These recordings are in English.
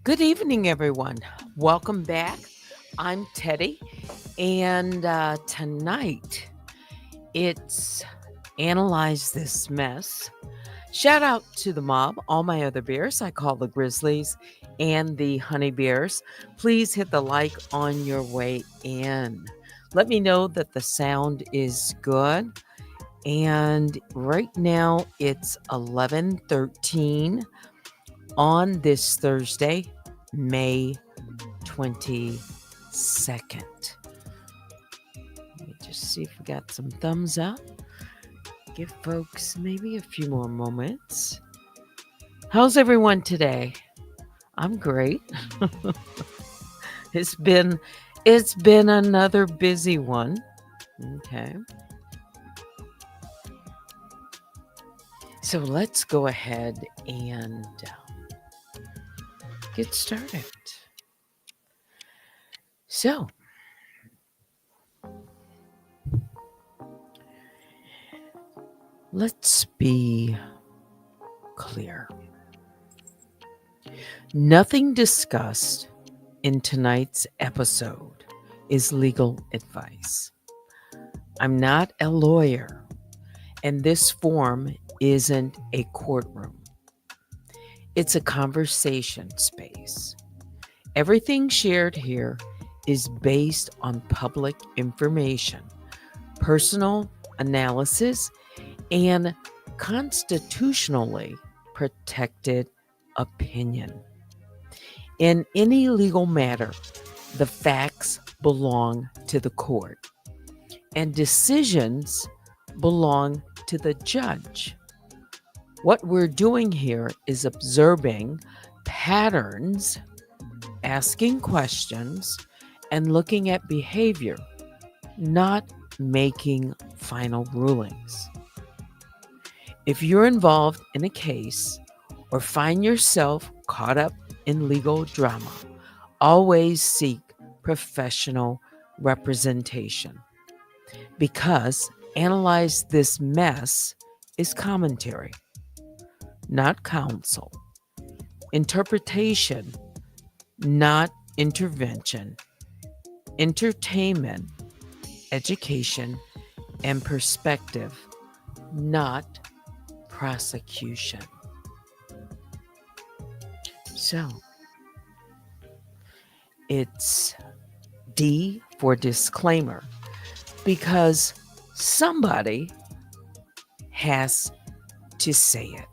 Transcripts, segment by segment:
Good evening, everyone. Welcome back. I'm Teddy, and tonight it's Analyze This Mess. Shout out to the mob, all my other bears. I call the Grizzlies and the Honey Bears. Please hit the like on your way in. Let me know that the sound is good. And right now it's 11:13 on this Thursday, May 22nd. Let me just see if we got some thumbs up. Give folks maybe a few more moments. How's everyone today? I'm great. It's been another busy one. Okay. So let's go ahead and get started. So, let's be clear. Nothing discussed in tonight's episode is legal advice. I'm not a lawyer, and this forum isn't a courtroom. It's a conversation space. Everything shared here is based on public information, personal analysis, and constitutionally protected opinion. In any legal matter, the facts belong to the court, and decisions belong to the judge. What we're doing here is observing patterns, asking questions, and looking at behavior, not making final rulings. If you're involved in a case or find yourself caught up in legal drama, always seek professional representation, because Analyze This Mess is commentary, not counsel, interpretation, not intervention, entertainment, education, and perspective, not prosecution. So, it's D for disclaimer, because somebody has to say it.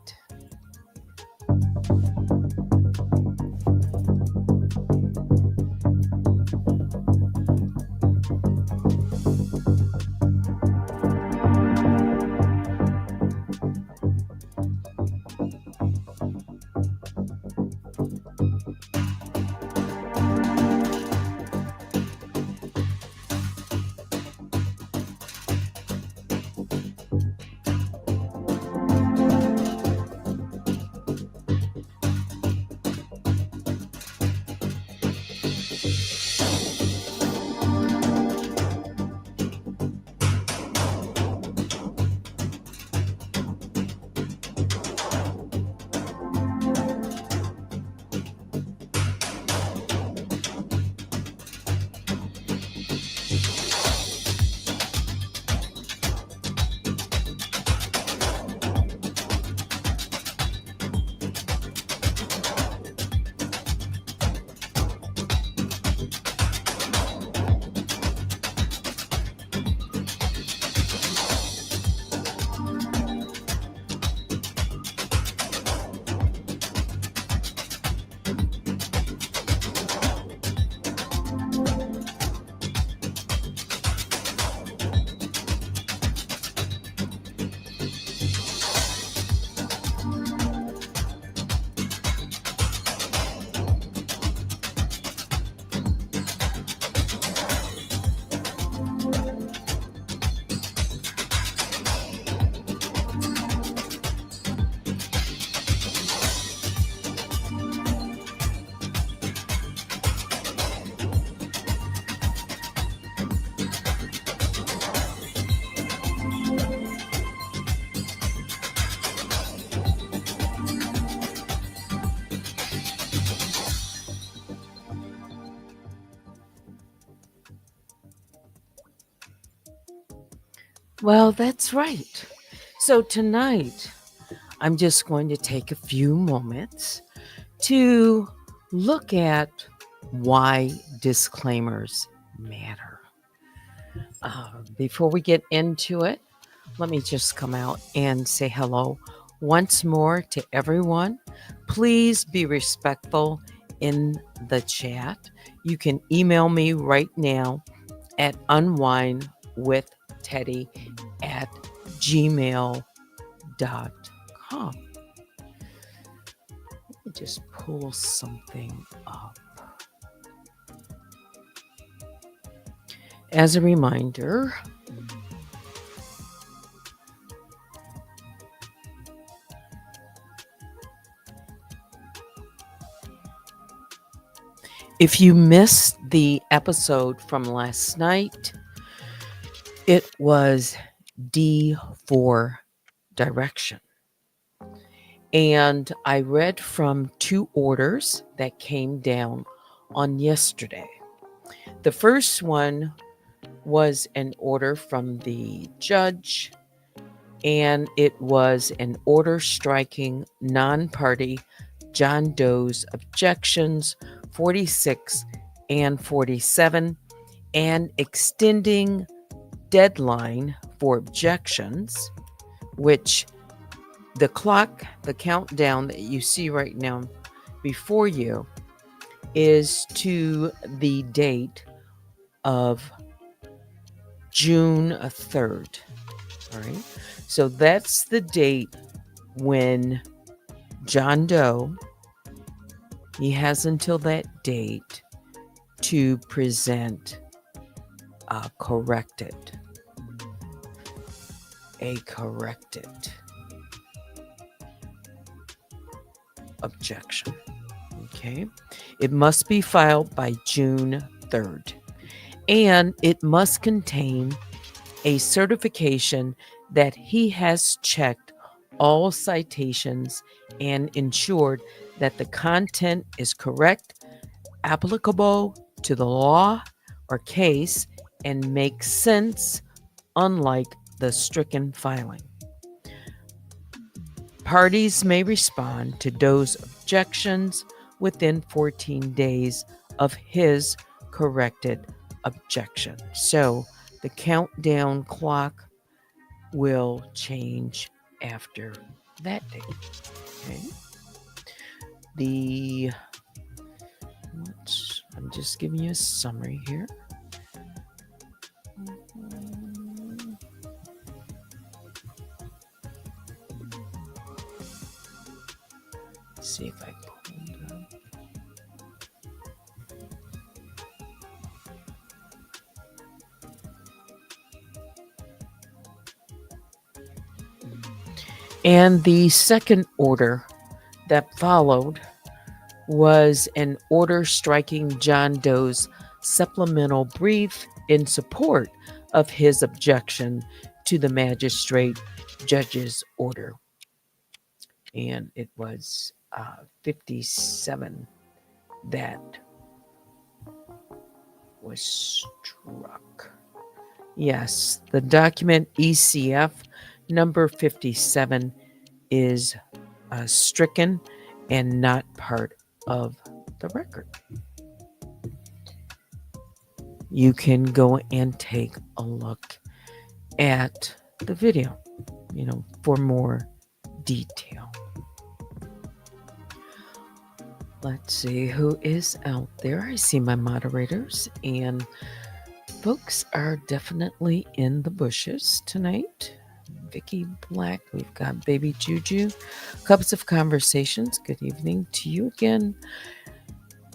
Well, that's right. So tonight, I'm just going to take a few moments to look at why disclaimers matter. Before we get into it, let me just come out and say hello once more to everyone. Please be respectful in the chat. You can email me right now at unwinewithteddy at gmail.com. Let me just pull something up. As a reminder, if you missed the episode from last night, it was D for direction. And I read from 2 orders that came down on yesterday. The first one was an order from the judge, and it was an order striking non-party John Doe's objections 46 and 47 and extending deadline for objections, which the countdown that you see right now before you is to the date of June 3rd. All right. So that's the date when John Doe, he has until that date to present a corrected objection. Okay. It must be filed by June 3rd. And it must contain a certification that he has checked all citations and ensured that the content is correct, applicable to the law or case, and makes sense, unlike the stricken filing. Parties may respond to Doe's objections within 14 days of his corrected objection. So the countdown clock will change after that date. Okay. I'm just giving you a summary here. Let's see if I pulled it up. And the second order that followed was an order striking John Doe's supplemental brief in support of his objection to the magistrate judge's order. And it was 57 that was struck. Yes, the document ECF number 57 is stricken and not part of the record. You can go and take a look at the video, for more detail. Let's see who is out there. I see my moderators, and folks are definitely in the bushes tonight. Vicky Black, we've got Baby Juju, Cups of Conversations. Good evening to you again.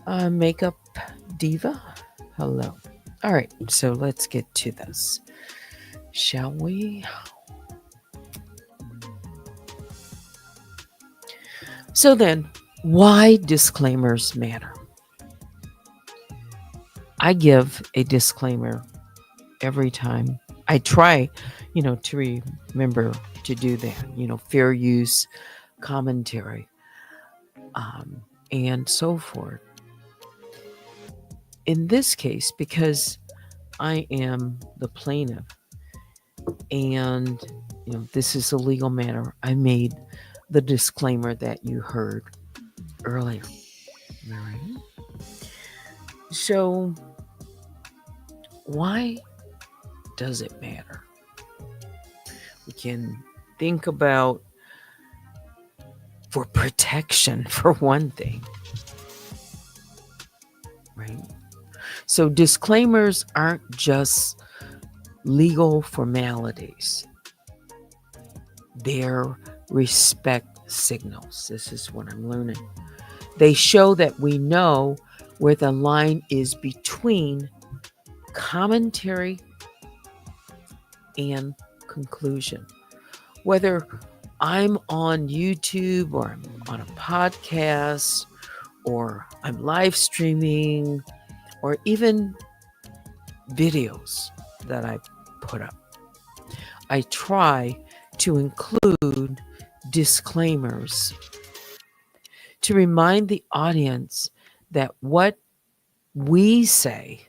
Makeup Diva, hello. All right, so let's get to this, shall we? So then, why disclaimers matter? I give a disclaimer every time. I try, to remember to do that, fair use, commentary, and so forth. In this case, because I am the plaintiff, And, this is a legal matter. I made the disclaimer that you heard earlier. All right. So, why does it matter? We can think about for protection, for one thing, right? So, disclaimers aren't just legal formalities, they're respect signals. This is what I'm learning. They show that we know where the line is between commentary and conclusion. Whether I'm on YouTube or I'm on a podcast or I'm live streaming or even videos that I put up, I try to include disclaimers to remind the audience that what we say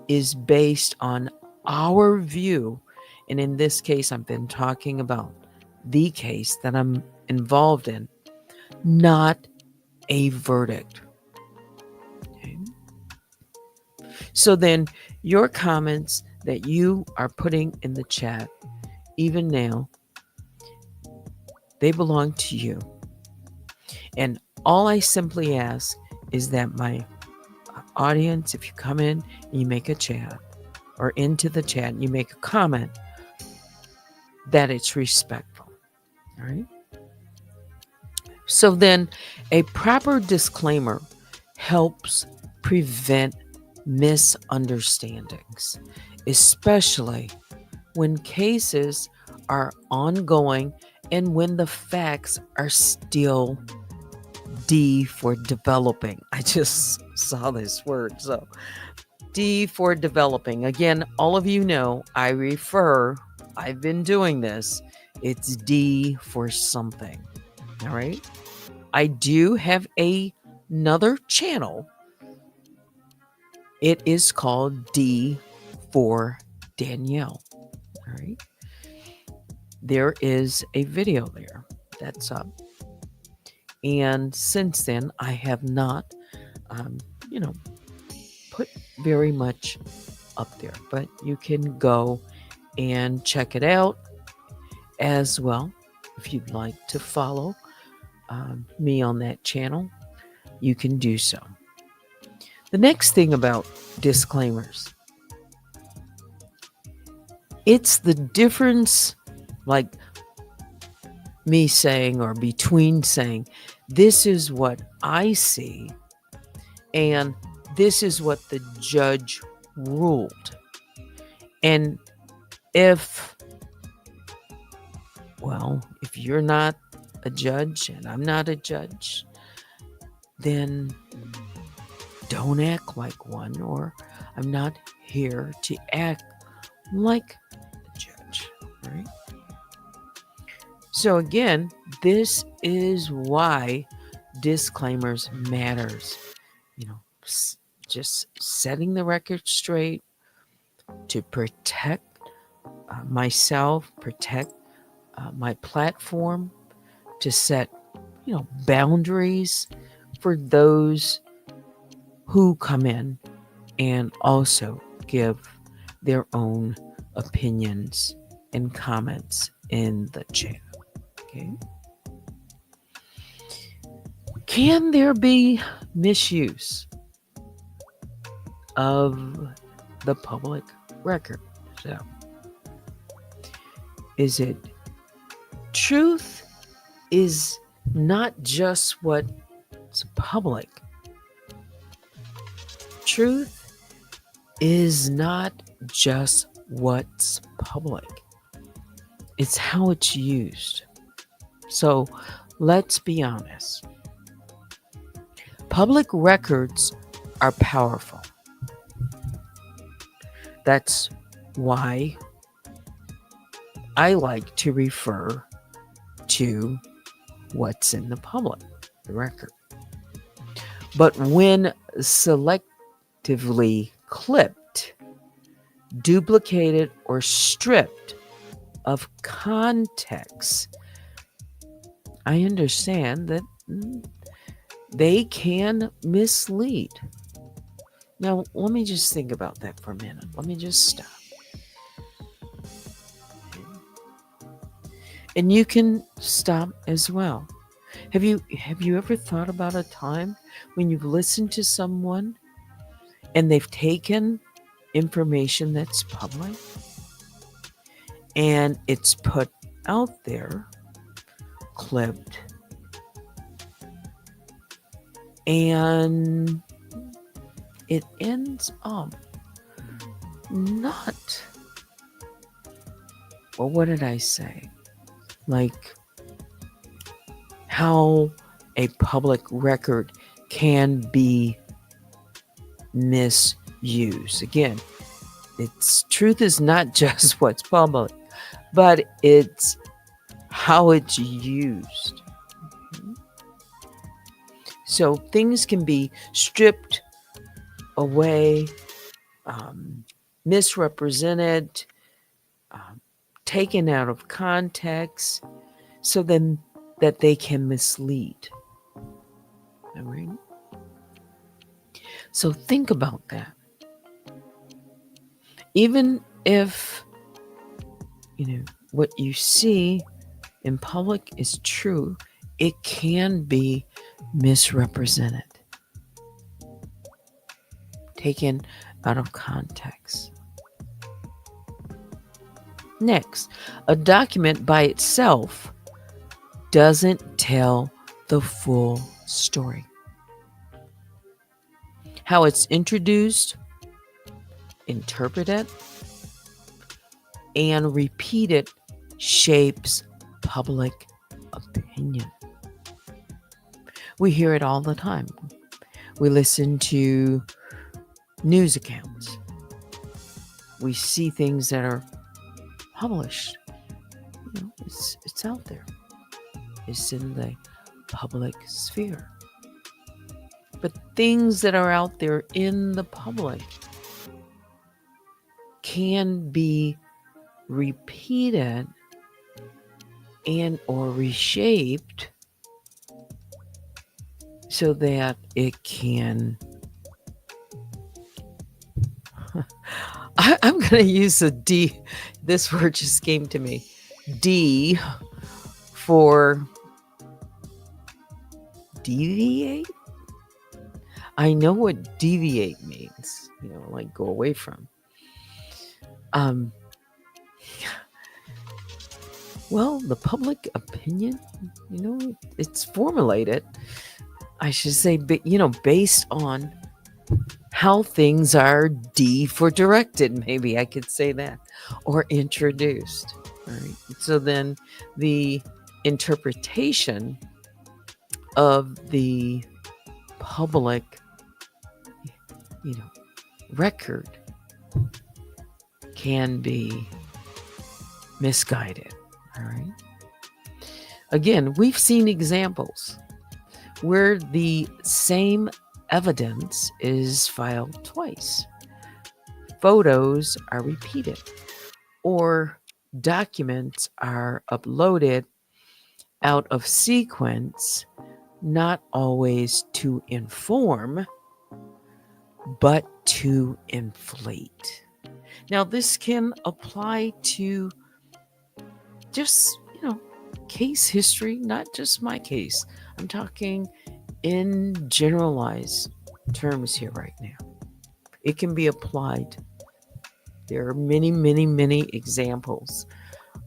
is based on our view. And in this case, I've been talking about the case that I'm involved in, not a verdict. Okay. So then your comments that you are putting in the chat, even now, they belong to you. And all I simply ask is that my audience, if you come in and you make a chat or into the chat and you make a comment, that it's respectful. All right. So then a proper disclaimer helps prevent misunderstandings, especially when cases are ongoing and when the facts are still D for developing. I just saw this word. So D for developing. Again, all of you know I've been doing this. It's D for something. All right. I do have another channel. It is called D for Danielle. All right. There is a video there that's up. And since then, I have not, put very much up there. But you can go and check it out as well. If you'd like to follow me on that channel, you can do so. The next thing about disclaimers, it's the difference, like me saying or between saying, this is what I see and this is what the judge ruled. And if you're not a judge and I'm not a judge, then don't act like one, or I'm not here to act like a judge, right? So again, this is why disclaimers matters. Just setting the record straight to protect myself, protect my platform, to set, boundaries for those who come in and also give their own opinions and comments in the chat. Okay. Can there be misuse of the public record? So, is it truth is not just what's public. Truth is not just what's public. It's how it's used. So let's be honest. Public records are powerful. That's why I like to refer to what's in the public, the record. But when selectively clipped, duplicated, or stripped of context. I understand that they can mislead. Now, let me just think about that for a minute. Let me just stop. And you can stop as well. Have you ever thought about a time when you've listened to someone and they've taken information that's public and it's put out there, clipped, and it ends up not, well, what did I say? Like how a public record can be misused. Again, its truth is not just what's public, but it's how it's used. So things can be stripped away, misrepresented, taken out of context, so then that they can mislead. All right? So think about that. Even if, what you see in public is true, it can be misrepresented, taken out of context. Next, a document by itself doesn't tell the full story. How it's introduced, interpreted, and repeated shapes public opinion. We hear it all the time. We listen to news accounts. We see things that are published. It's out there. It's in the public sphere. But things that are out there in the public can be repeated and or reshaped so that it can I'm going to use a D. This word just came to me. D for deviate. I know what deviate means, like go away from. Well, the public opinion, it's formulated, I should say, based on how things are D for directed, maybe I could say that, or introduced. All right. So then the interpretation of the public, record can be misguided. All right. Again, we've seen examples where the same evidence is filed twice. Photos are repeated, or documents are uploaded out of sequence, not always to inform, but to inflate. Now, this can apply to just, case history, not just my case. I'm talking in generalized terms here right now. It can be applied. There are many, many, many examples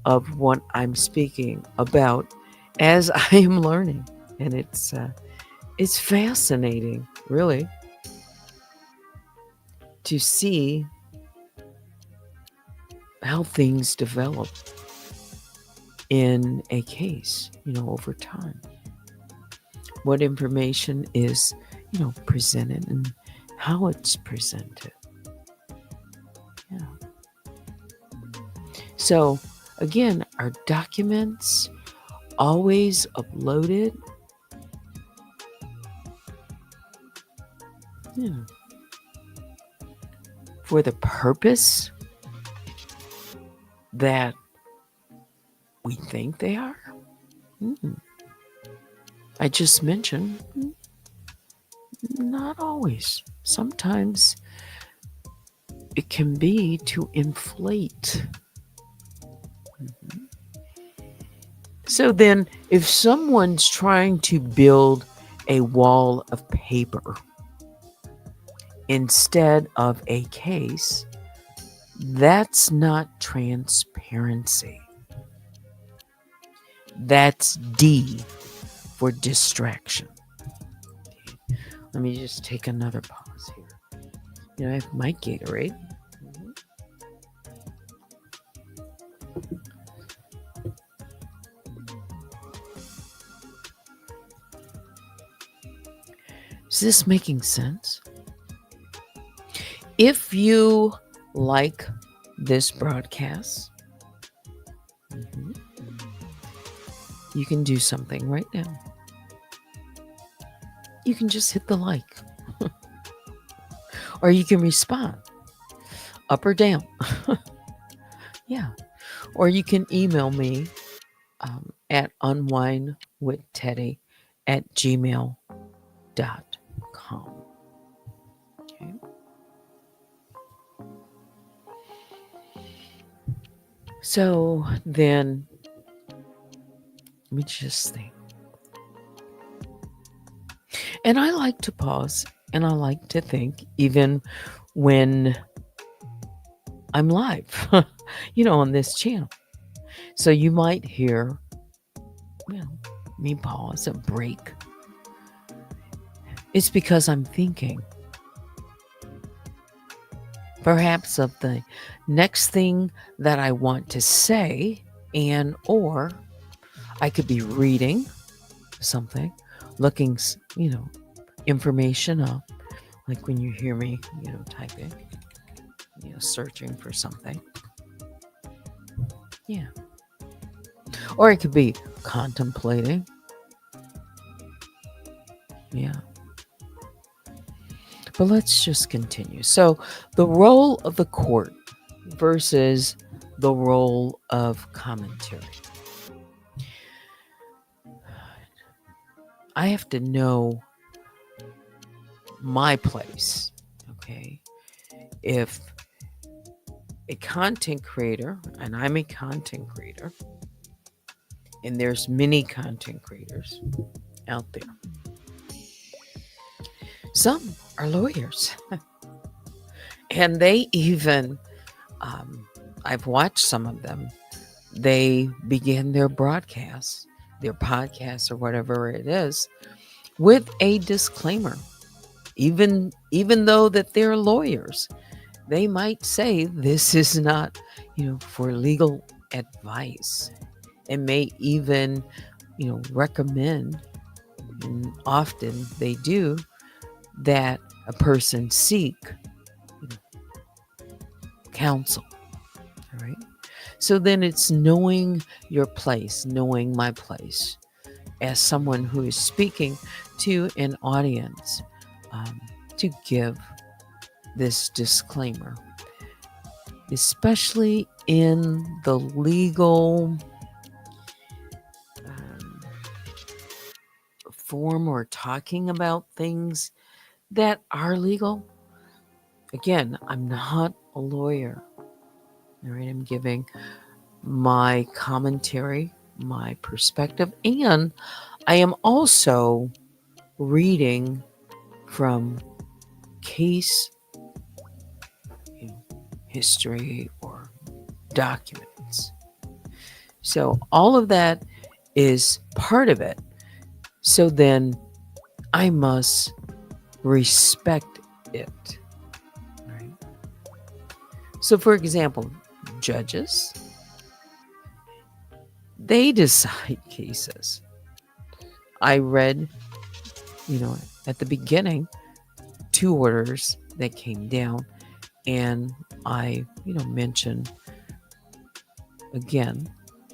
of what I'm speaking about as I am learning. And it's fascinating, really, to see how things develop in a case, over time. What information is, presented and how it's presented. Yeah. So, again, are documents always uploaded? Yeah. For the purpose that we think they are. I just mentioned, not always. Sometimes it can be to inflate. So then, if someone's trying to build a wall of paper instead of a case, that's not transparency. That's D for distraction. Let me just take another pause here. I have my Gatorade. Is this making sense? If you like this broadcast, you can do something right now. You can just hit the like. Or you can respond up or down. Yeah. Or you can email me at unwinewithteddy@gmail.com. Okay. So then, let me just think. And I like to pause and I like to think even when I'm live, on this channel. So you might hear, me pause, a break. It's because I'm thinking perhaps of the next thing that I want to say, or I could be reading something, looking, information up, like when you hear me, typing, searching for something. Yeah. Or it could be contemplating. Yeah. But let's just continue. So the role of the court versus the role of commentary. I have to know my place, okay? If a content creator, and I'm a content creator, and there's many content creators out there. Some are lawyers. And they even, I've watched some of them, they begin their broadcasts, their podcasts or whatever it is, with a disclaimer. Even though that they're lawyers, they might say this is not, for legal advice, and may even, recommend, and often they do, that a person seek counsel. All right. So then it's knowing your place, knowing my place as someone who is speaking to an audience, to give this disclaimer, especially in the legal form or talking about things that are legal. Again, I'm not a lawyer. All right, I'm giving my commentary, my perspective, and I am also reading from case history or documents. So all of that is part of it. So then I must respect it. Right? So for example, judges, they decide cases. I read, at the beginning, 2 orders that came down, and I, mentioned again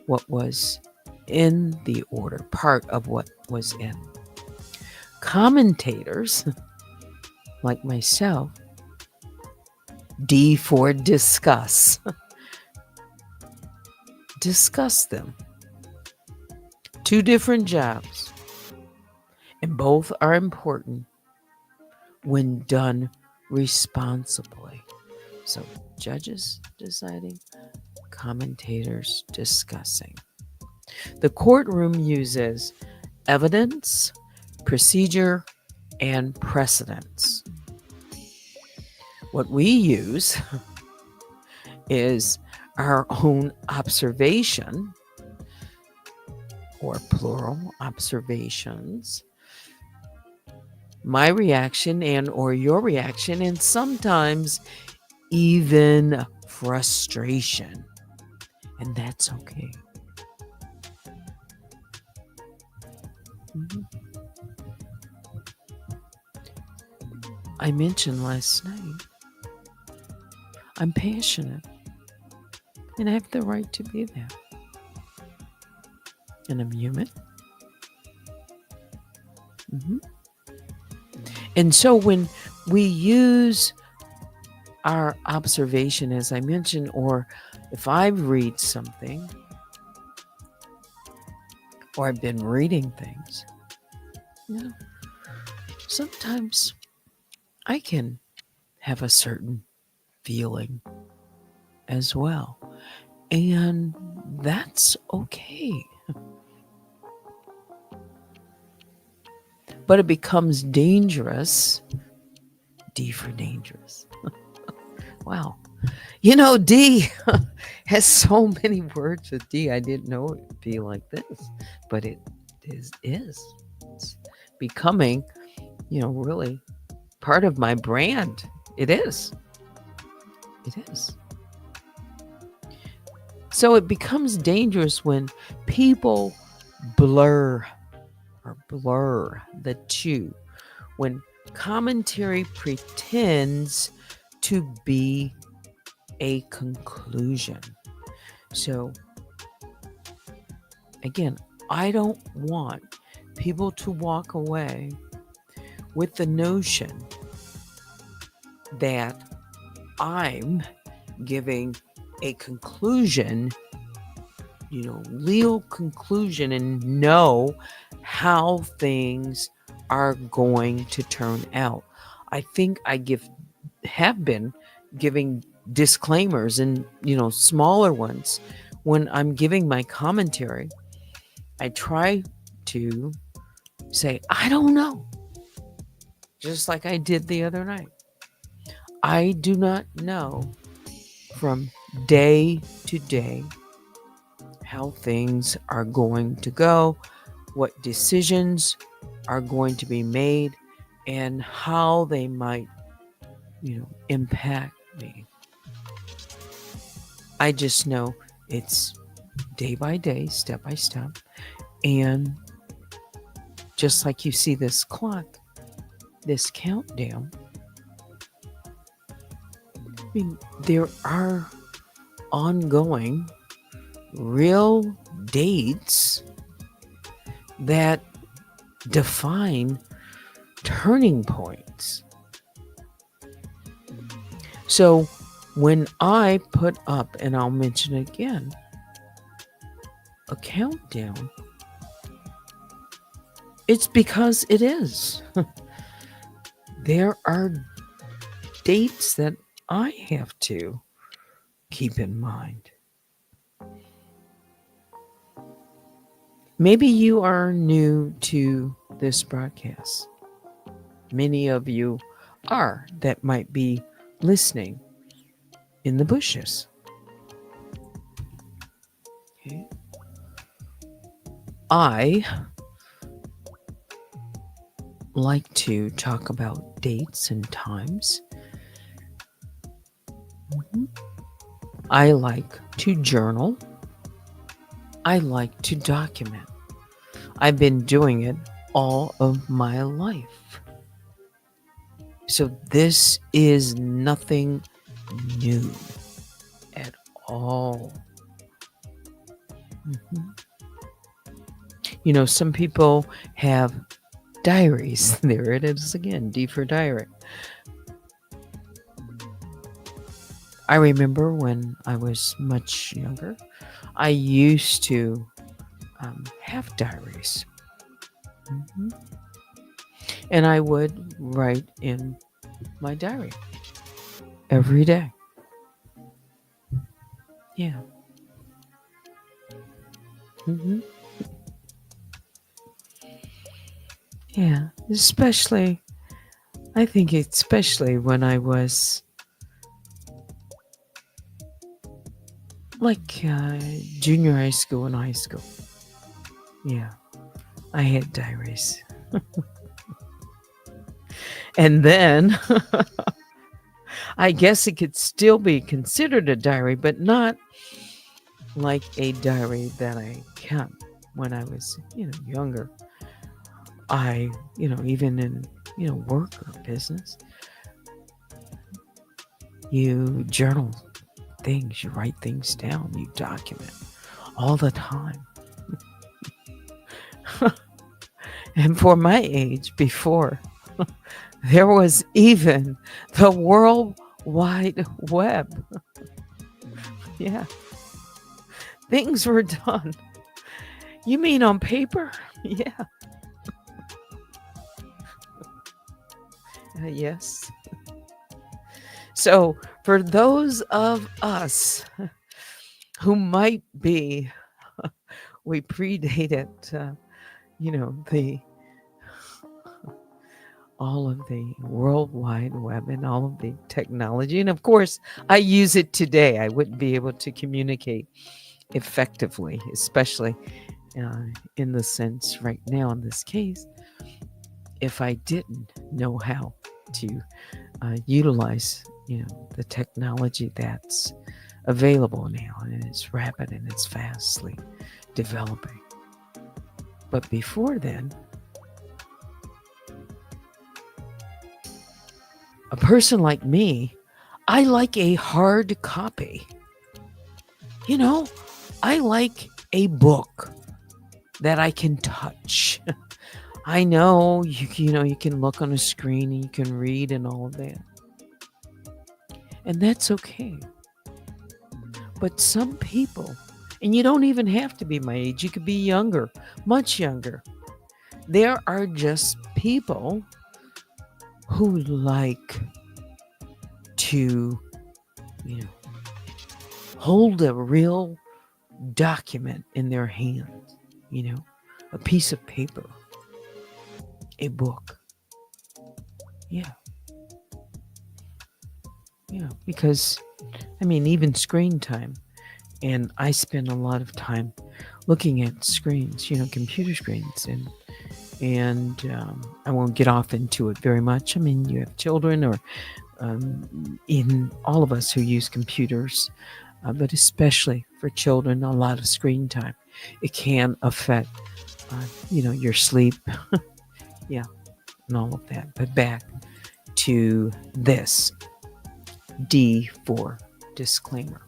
what was in the order, part of what was in. Commentators, like myself, D for discuss. Discuss them. Two different jobs, and both are important when done responsibly. So, judges deciding, commentators discussing. The courtroom uses evidence, procedure, and precedents. What we use is our own observation, or plural observations, my reaction and or your reaction, and sometimes even frustration. And that's okay. Mhm. I mentioned last night, I'm passionate and I have the right to be there. And I'm human. And so when we use our observation, as I mentioned, or if I read something, or I've been reading things, sometimes I can have a certain feeling as well. And that's okay. But it becomes dangerous. D for dangerous. Wow. D has so many words with D. I didn't know it would be like this, but it is. It's becoming, really part of my brand. It is. It is. So it becomes dangerous when people blur the two, when commentary pretends to be a conclusion. So again, I don't want people to walk away with the notion that I'm giving a conclusion, legal conclusion, and know how things are going to turn out. I think I have been giving disclaimers and, smaller ones when I'm giving my commentary. I try to say, I don't know, just like I did the other night. I do not know from day to day how things are going to go, what decisions are going to be made, and how they might, impact me. I just know it's day by day, step by step. And just like you see this clock, this countdown, there are ongoing real dates that define turning points. So when I put up, and I'll mention it again, a countdown, it's because it is. There are dates that I have to keep in mind. Maybe you are new to this broadcast. Many of you are that might be listening in the bushes. Okay. I like to talk about dates and times. I like to journal. I like to document. I've been doing it all of my life. So this is nothing new at all. Some people have diaries. There it is again, D for diary. I remember when I was much younger, I used to have diaries. Mhm. And I would write in my diary every day. Yeah. hmm Yeah. I think especially when I was like junior high school and high school. Yeah. I had diaries. And then I guess it could still be considered a diary, but not like a diary that I kept when I was, younger. Even in, work or business, you journal things, you write things down, you document all the time. And for my age, before there was even the World Wide Web, yeah, things were done. You mean on paper? Yeah. Yes. So, for those of us who might be, we predated, the all of the World Wide Web and all of the technology. And of course, I use it today. I wouldn't be able to communicate effectively, especially in the sense right now in this case, if I didn't know how to utilize, the technology that's available now, and it's rapid and it's fastly developing. But before then, a person like me, I like a hard copy. I like a book that I can touch. I know you can look on a screen and you can read and all of that. And that's okay. But some people, and you don't even have to be my age, you could be younger, much younger. There are just people who like to, hold a real document in their hands, a piece of paper, a book. Yeah. Yeah. Because, even screen time. And I spend a lot of time looking at screens, computer screens. And I won't get off into it very much. You have children or in all of us who use computers, but especially for children, a lot of screen time. It can affect, your sleep, yeah, and all of that. But back to this D for disclaimer.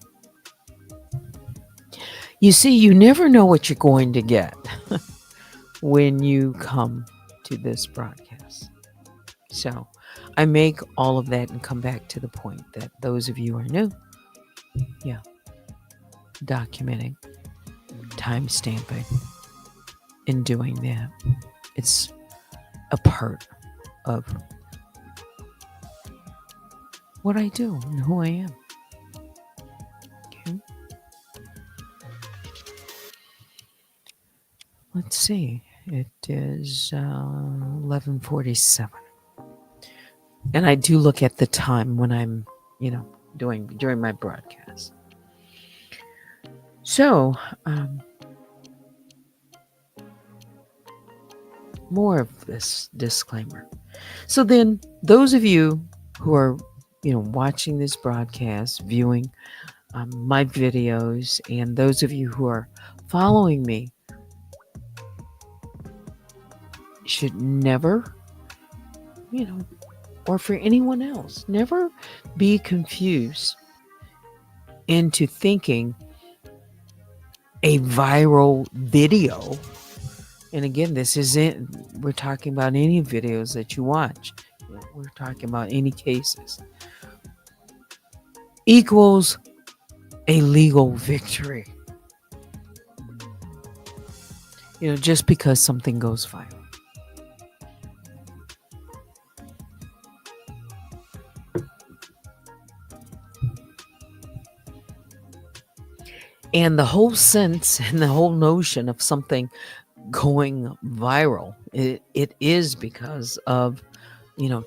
You see, you never know what you're going to get when you come to this broadcast. So I make all of that and come back to the point that those of you who are new, documenting, time stamping, and doing that. It's a part of what I do and who I am. Okay. Let's see. It is 11:47. And I do look at the time when I'm, during my broadcast. So, more of this disclaimer. So then, those of you who are, watching this broadcast, viewing my videos, and those of you who are following me should never, or for anyone else, never be confused into thinking a viral video. And again, this isn't, we're talking about any videos that you watch. We're talking about any cases. Equals a legal victory. just because something goes viral. And the whole sense and the whole notion of something going viral, it is because of,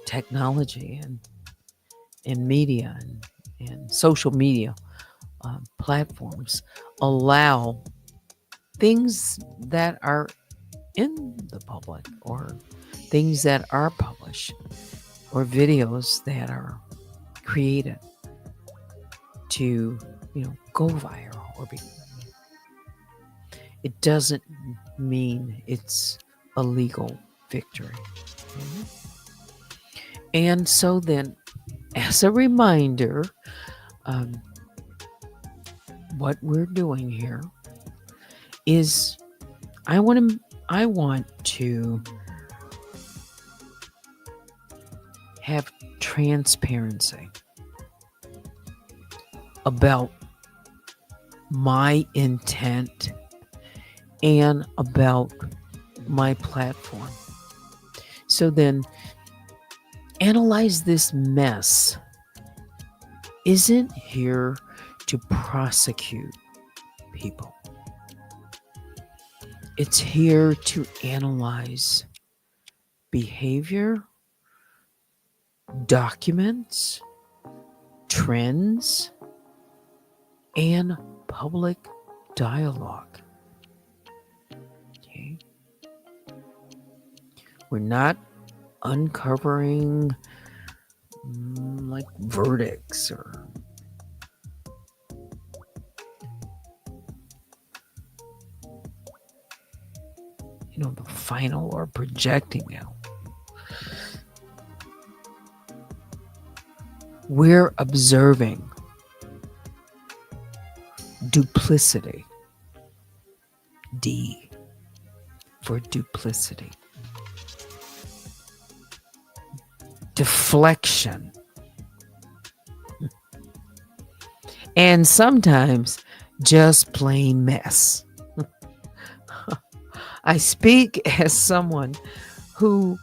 technology and media and social media platforms allow things that are in the public or things that are published or videos that are created to, go viral or be. It doesn't mean it's a legal victory. Okay? And so then, as a reminder, what we're doing here is I want to have transparency about my intent and about my platform. So then, Analyze This Mess isn't here to prosecute people. It's here to analyze behavior, documents, trends, and public dialogue. Okay? We're not uncovering like verdicts or the final or projecting out. We're observing duplicity. D for duplicity. Deflection. And sometimes just plain mess. I speak as someone who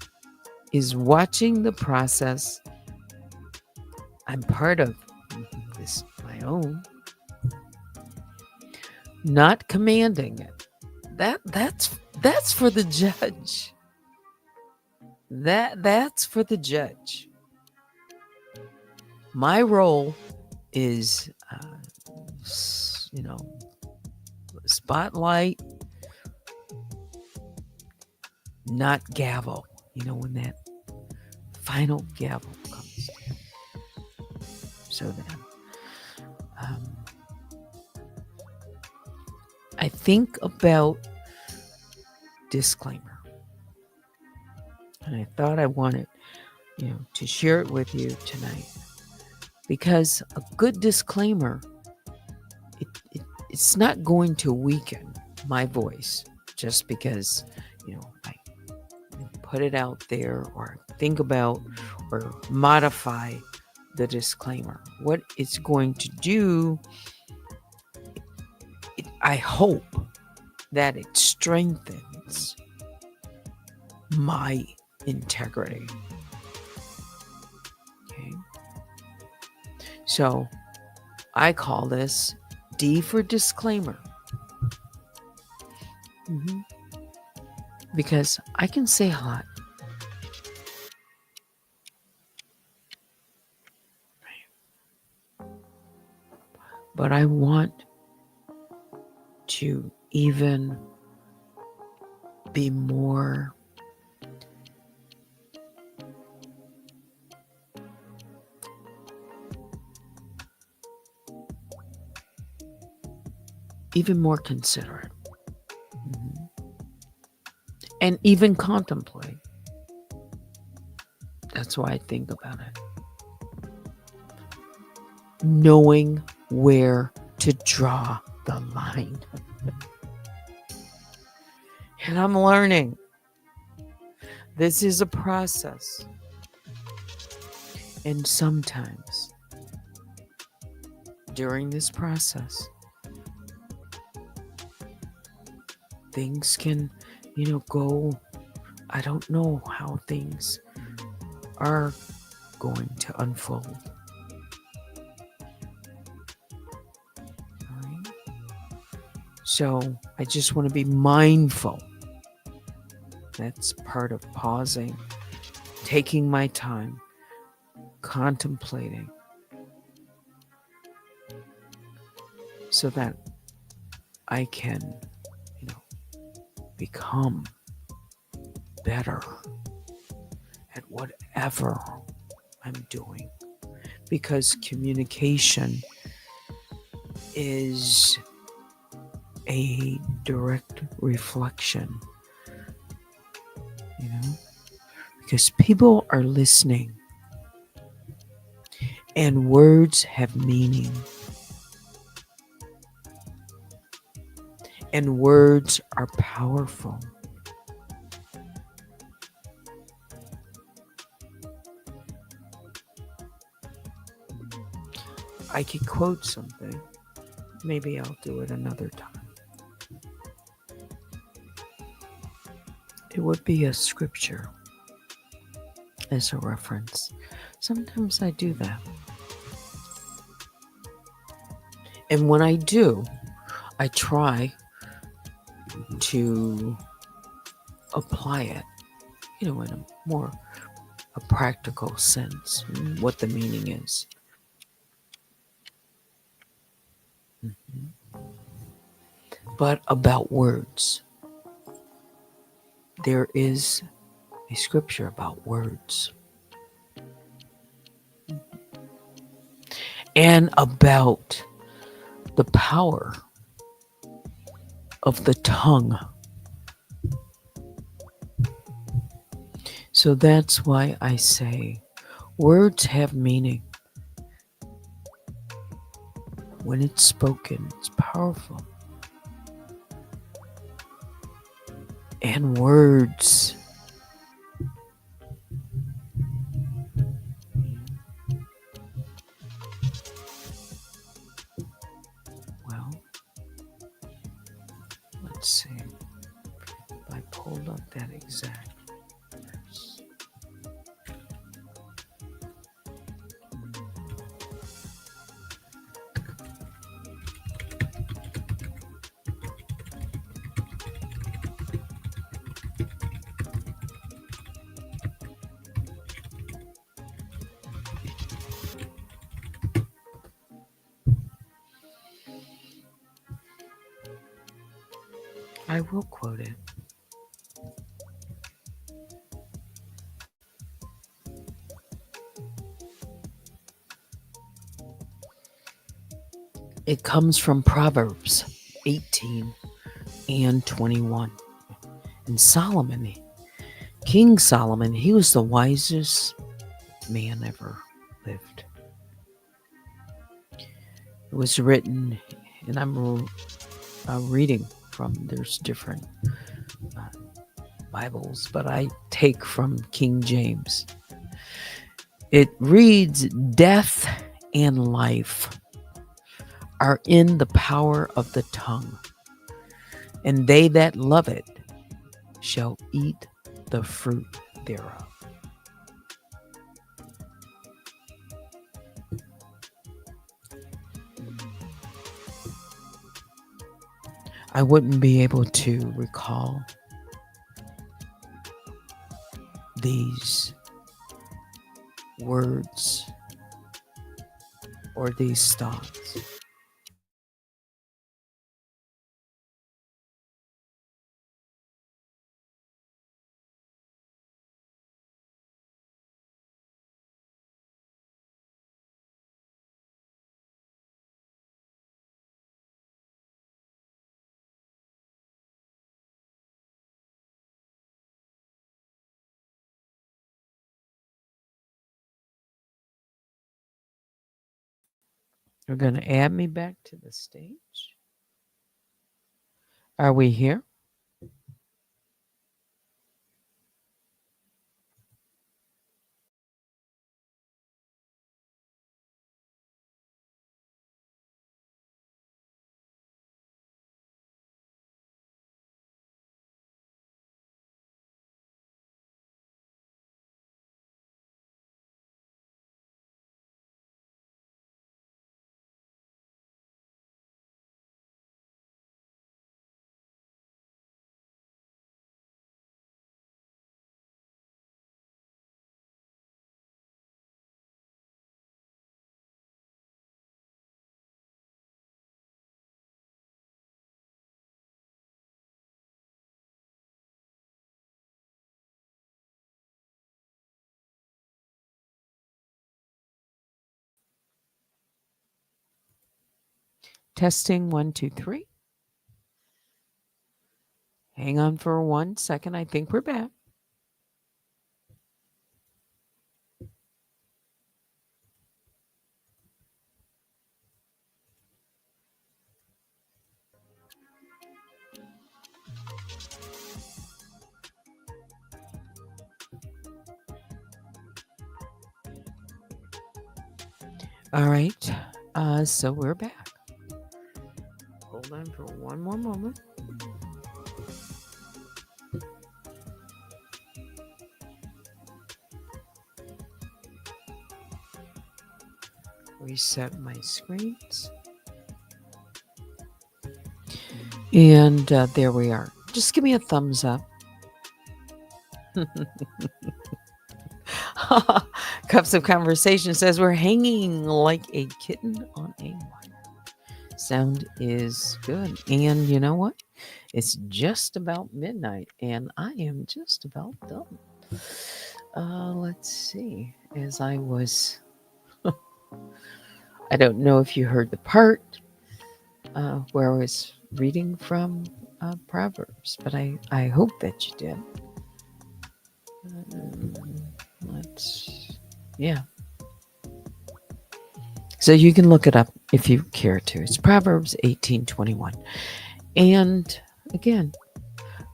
is watching the process. I'm part of this, my own. Not commanding it. That's for the judge. That's for the judge. My role is, spotlight, not gavel. When that final gavel comes down. So then, I think about disclaimer. And I thought I wanted, to share it with you tonight. Because a good disclaimer, it's not going to weaken my voice just because, I put it out there or think about or modify the disclaimer. What it's going to do, I hope that it strengthens my integrity. Okay. So I call this D for disclaimer. Because I can say a lot. But I want to even be more considerate. And even contemplate. That's why I think about it. Knowing where to draw the line. And I'm learning. This is a process. And sometimes during this process, things can go. I don't know how things are going to unfold. All right? So I just want to be mindful. That's part of pausing, taking my time, contemplating, so that I can, become better at whatever I'm doing. Because communication is a direct reflection, because people are listening and words have meaning. And words are powerful. I could quote something. Maybe I'll do it another time. It would be a scripture as a reference. Sometimes I do that. And when I do, I try to apply it, in a practical sense, what the meaning is. But about words, there is a scripture about words and about the power of the tongue. So that's why I say words have meaning. When it's spoken, it's powerful. And words, well, let's see. If I pulled up that exact verse. I will quote it. It comes from Proverbs 18 and 21. And Solomon, King Solomon, he was the wisest man ever lived. It was written, and I'm reading from, there's different Bibles, but I take from King James. It reads, "Death and life are in the power of the tongue, and they that love it shall eat the fruit thereof." I wouldn't be able to recall these words or these thoughts You're going to add me back to the stage? Are we here? Testing 1, 2, 3. Hang on for 1 second. I think we're back. All right. So we're back. Hold on for one more moment. Reset my screens. And there we are. Just give me a thumbs up. Cups of Conversation says we're hanging like a kitten on a wire. Sound is good. And you know what? It's just about midnight, and I am just about done. Let's see. As I was, I don't know if you heard the part where I was reading from Proverbs, but I hope that you did. Yeah. So you can look it up if you care to. It's Proverbs 18:21. And again,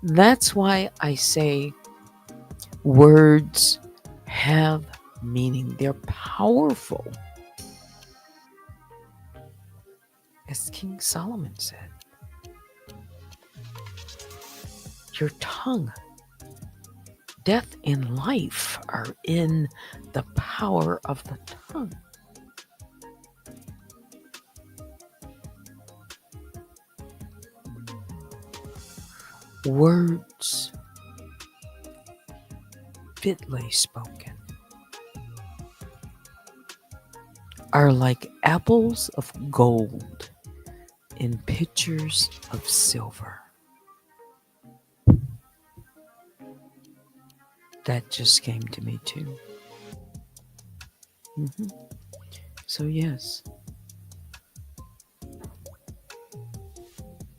that's why I say words have meaning. They're powerful. As King Solomon said, your tongue, death and life are in the power of the tongue. Words fitly spoken are like apples of gold in pitchers of silver. That just came to me too. So yes,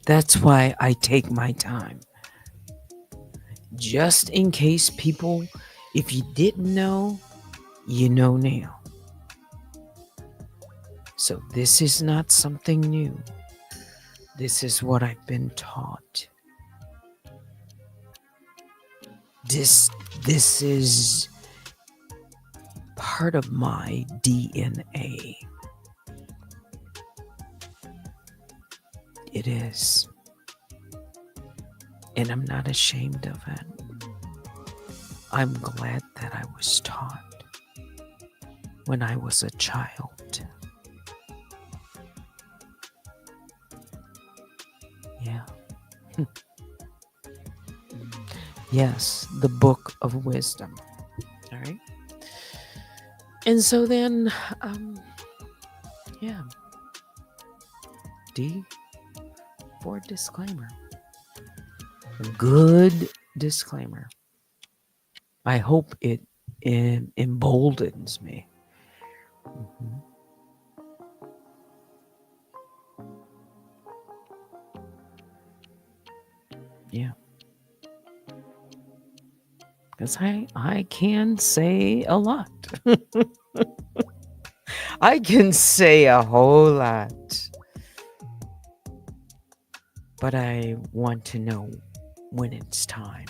that's why I take my time. Just in case people, if you didn't know, you know now. So this is not something new. This is what I've been taught. This is part of my DNA. It is. And I'm not ashamed of it. I'm glad that I was taught when I was a child. Yeah. Yes, the book of wisdom. All right. And so then, yeah. D for disclaimer. Good disclaimer. I hope it emboldens me. Yeah. Because I can say a lot. I can say a whole lot. But I want to know when it's time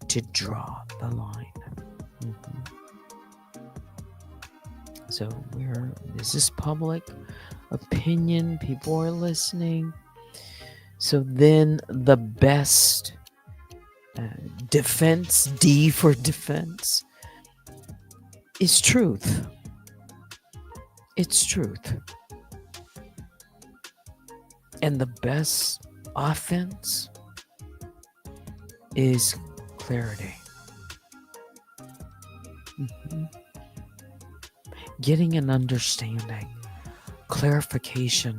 to draw the line. So this is public opinion. People are listening. So then the best defense, D for defense, is truth. It's truth. And the best offense is clarity. Getting an understanding, clarification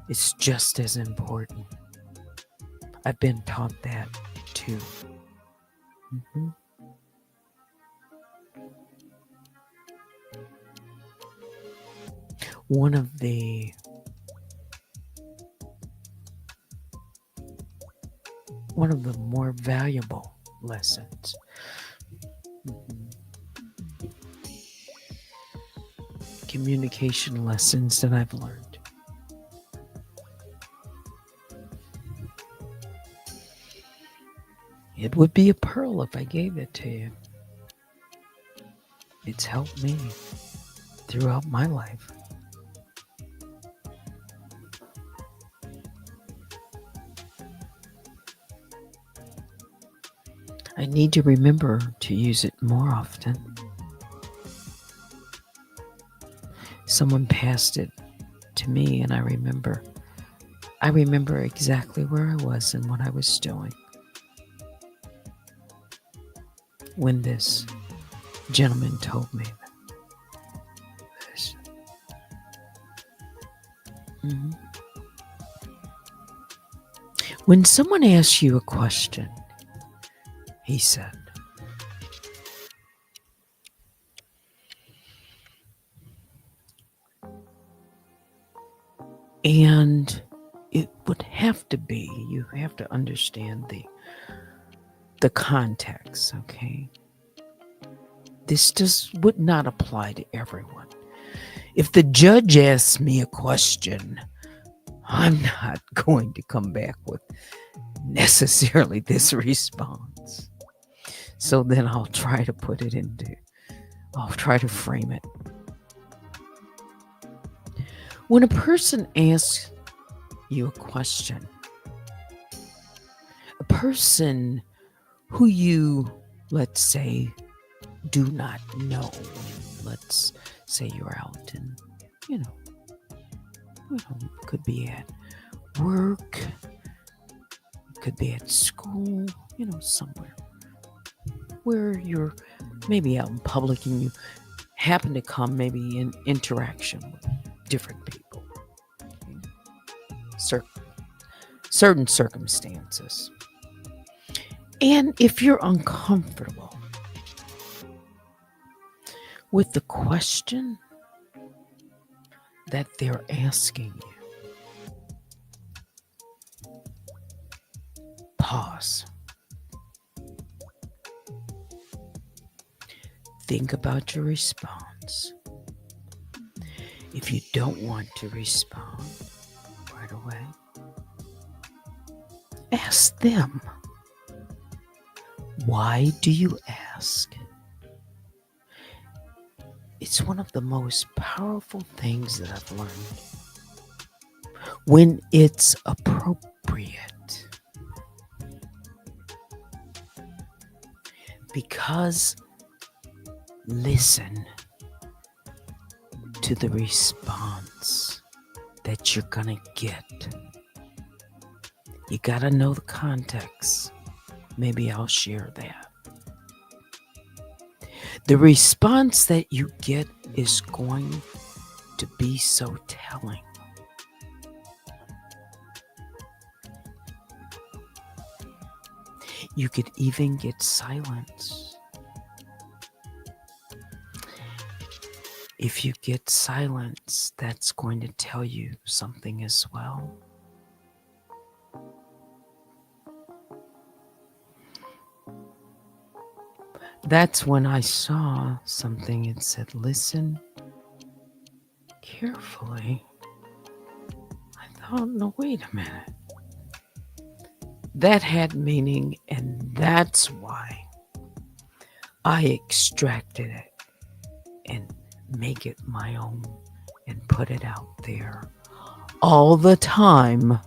is just as important. I've been taught that too. One of the one of the more valuable lessons. Communication lessons that I've learned. It would be a pearl if I gave it to you. It's helped me throughout my life. I need to remember to use it more often. Someone passed it to me, and I remember exactly where I was and what I was doing when this gentleman told me this. When someone asks you a question, he said, and it would have to be, you have to understand the context, okay? This would not apply to everyone. If the judge asks me a question, I'm not going to come back with necessarily this response. So then I'll try to frame it. When a person asks you a question, a person who you, let's say, do not know, let's say you're out and, could be at work, could be at school, somewhere where you're maybe out in public and you happen to come maybe in interaction with different people, certain circumstances. And if you're uncomfortable with the question that they're asking you, pause. Think about your response. If you don't want to respond right away, ask them. Why do you ask? It's one of the most powerful things that I've learned. When it's appropriate. Because listen to the response that you're gonna get. You gotta know the context. Maybe I'll share that. The response that you get is going to be so telling. You could even get silence. If you get silence, that's going to tell you something as well. That's when I saw something. It said, listen carefully. I thought, no, wait a minute. That had meaning, and that's why I extracted it and make it my own and put it out there all the time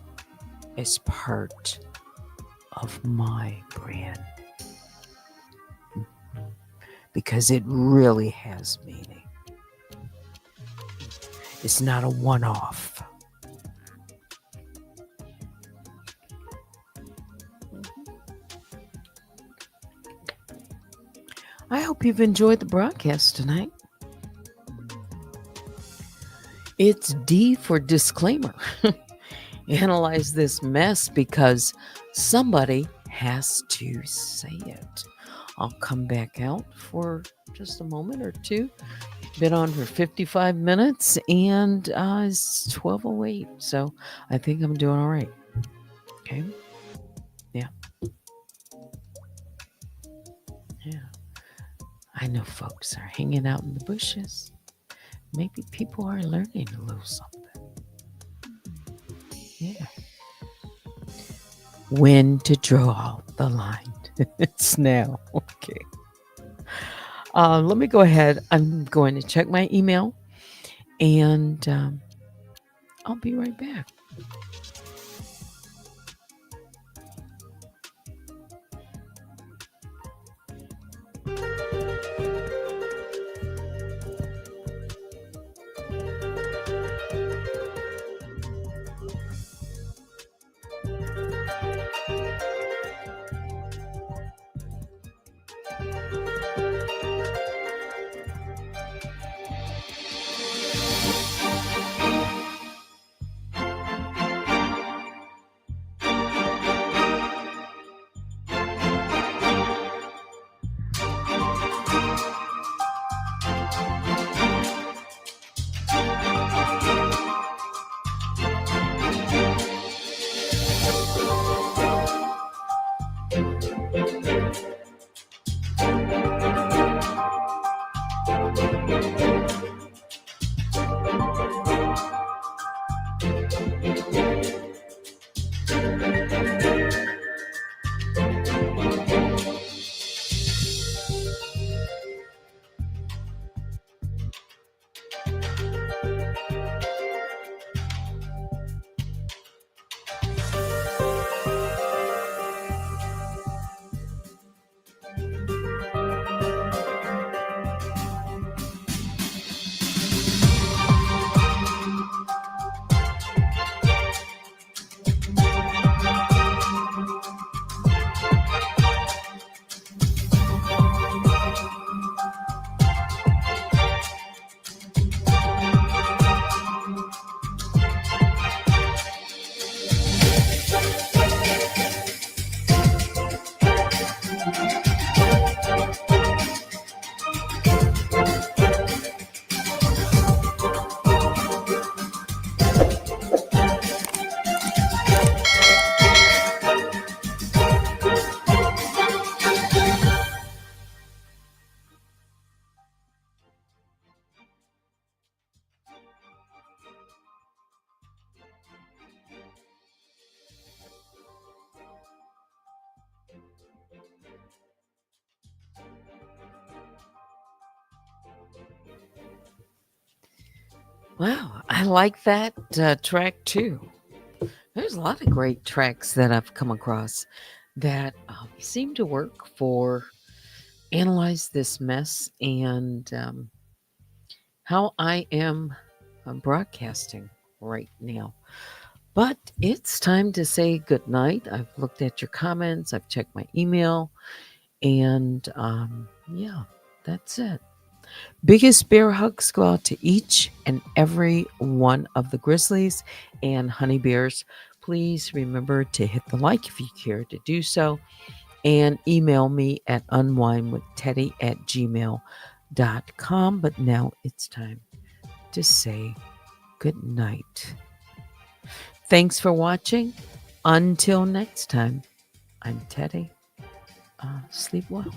as part of my brand. Because it really has meaning. It's not a one-off. I hope you've enjoyed the broadcast tonight. It's D for disclaimer. Analyze this mess because somebody has to say it. I'll come back out for just a moment or two. Been on for 55 minutes and it's 12:08. So I think I'm doing all right. Okay. Yeah. Yeah. I know folks are hanging out in the bushes. Maybe people are learning a little something. Yeah. When to draw the line. It's now. Okay. Let me go ahead. I'm going to check my email and I'll be right back. Wow, I like that track too. There's a lot of great tracks that I've come across that seem to work for Analyze This Mess and how I am broadcasting right now. But it's time to say goodnight. I've looked at your comments, I've checked my email, and yeah, that's it. Biggest bear hugs go out to each and every one of the grizzlies and honey bears. Please remember to hit the like if you care to do so, and email me at unwinewithteddy@gmail.com. But now it's time to say good night. Thanks for watching. Until next time, I'm Teddy. Sleep well.